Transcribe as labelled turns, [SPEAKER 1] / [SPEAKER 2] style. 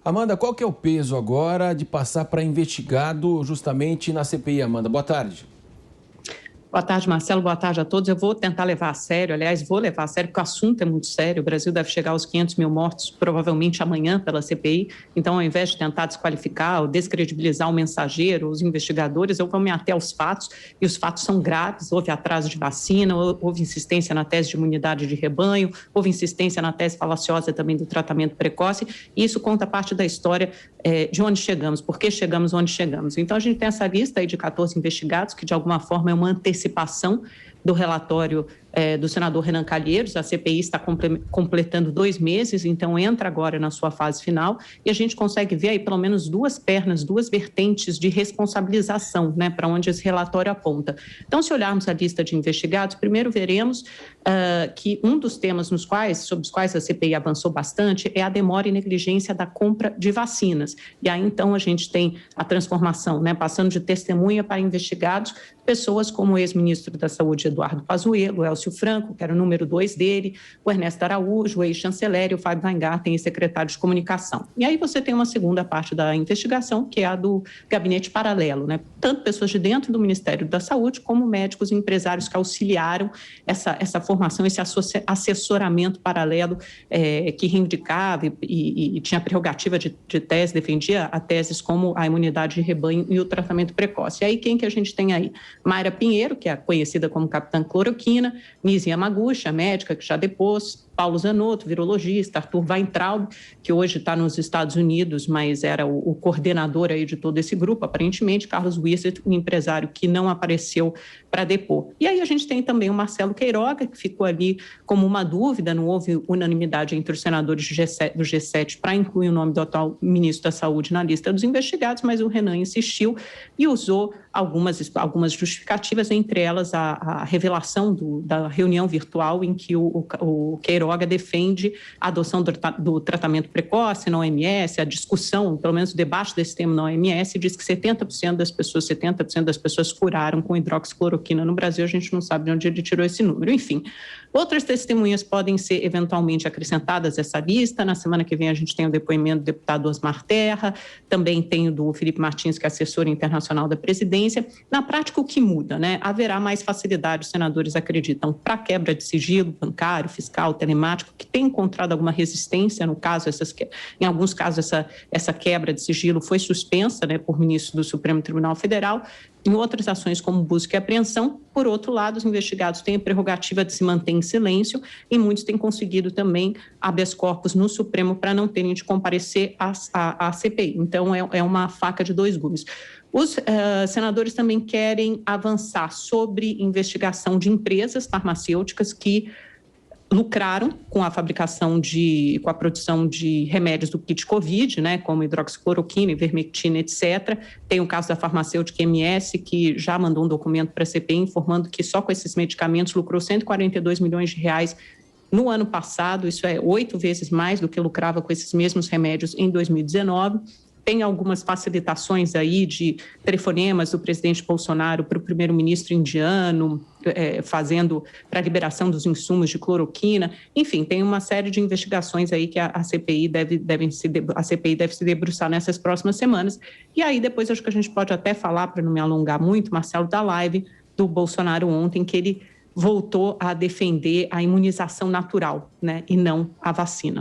[SPEAKER 1] Amanda, qual que é o peso agora de passar para investigado justamente na CPI, Amanda? Boa tarde.
[SPEAKER 2] Boa tarde, Marcelo. Boa tarde a todos. Eu vou tentar levar a sério, aliás, vou levar a sério, porque o assunto é muito sério. O Brasil deve chegar aos 500 mil mortos, provavelmente amanhã, pela CPI. Então, ao invés de tentar desqualificar ou descredibilizar o mensageiro, os investigadores, eu vou me ater aos fatos, e os fatos são graves. Houve atraso de vacina, houve insistência na tese de imunidade de rebanho, houve insistência na tese falaciosa também do tratamento precoce, e isso conta parte da história de onde chegamos, por que chegamos onde chegamos. Então, a gente tem essa lista aí de 14 investigados, que de alguma forma é uma antecipação do relatório do senador Renan Calheiros. A CPI está completando 2 meses, então entra agora na sua fase final, e a gente consegue ver aí pelo menos 2 pernas, 2 vertentes de responsabilização, né, para onde esse relatório aponta. Então, se olharmos a lista de investigados, primeiro veremos que um dos temas sobre os quais a CPI avançou bastante é a demora e negligência da compra de vacinas. E aí, então, a gente tem a transformação, né, passando de testemunha para investigados, pessoas como o ex-ministro da Saúde, Eduardo Pazuello, Elcio Franco, que era o número 2 dele, o Ernesto Araújo, o ex-chanceler, e o Fábio Weingarten, secretário de comunicação. E aí você tem uma segunda parte da investigação, que é a do gabinete paralelo, né? Tanto pessoas de dentro do Ministério da Saúde, como médicos e empresários que auxiliaram essa formação, esse assessoramento paralelo que reivindicava e tinha a prerrogativa de tese, defendia a teses como a imunidade de rebanho e o tratamento precoce. E aí quem que a gente tem aí? Mayra Pinheiro, que é conhecida como Capitã Cloroquina, Nise Yamaguchi, a médica que já depôs, Paulo Zanotto, virologista, Arthur Weintraub, que hoje está nos Estados Unidos, mas era o coordenador aí de todo esse grupo, aparentemente, Carlos Wizard, um empresário que não apareceu para depor. E aí a gente tem também o Marcelo Queiroga, que ficou ali como uma dúvida, não houve unanimidade entre os senadores do G7 para incluir o nome do atual ministro da Saúde na lista dos investigados, mas o Renan insistiu e usou algumas justificativas, entre elas a revelação da reunião virtual em que o Queiroga defende a adoção do tratamento precoce na OMS, a discussão, pelo menos o debate desse tema na OMS, diz que 70% das pessoas furaram com hidroxicloroquina. No Brasil, a gente não sabe de onde ele tirou esse número. Enfim, outras testemunhas podem ser eventualmente acrescentadas a essa lista. Na semana que vem a gente tem o depoimento do deputado Osmar Terra, também tem o do Felipe Martins, que é assessor internacional da presidência. Na prática, o que muda, né? Haverá mais facilidade, os senadores acreditam, para quebra de sigilo bancário, fiscal, telemático, que tem encontrado alguma resistência, no caso, em alguns casos essa quebra de sigilo foi suspensa, né, por ministro do Supremo Tribunal Federal. Em outras ações, como busca e apreensão, por outro lado, os investigados têm a prerrogativa de se manter em silêncio, e muitos têm conseguido também habeas corpus no Supremo para não terem de comparecer à CPI. Então, é uma faca de 2 gumes. Os senadores também querem avançar sobre investigação de empresas farmacêuticas que lucraram com a fabricação com a produção de remédios do kit Covid, né, como hidroxicloroquina, ivermectina, etc. Tem o caso da farmacêutica MS, que já mandou um documento para a CPI informando que só com esses medicamentos lucrou 142 milhões de reais no ano passado. Isso é 8 vezes mais do que lucrava com esses mesmos remédios em 2019. Tem algumas facilitações aí de telefonemas do presidente Bolsonaro para o primeiro-ministro indiano, fazendo para a liberação dos insumos de cloroquina. Enfim, tem uma série de investigações aí que a CPI deve se debruçar nessas próximas semanas. E aí depois acho que a gente pode até falar, para não me alongar muito, Marcelo, da live do Bolsonaro ontem, que ele voltou a defender a imunização natural, né, e não a vacina.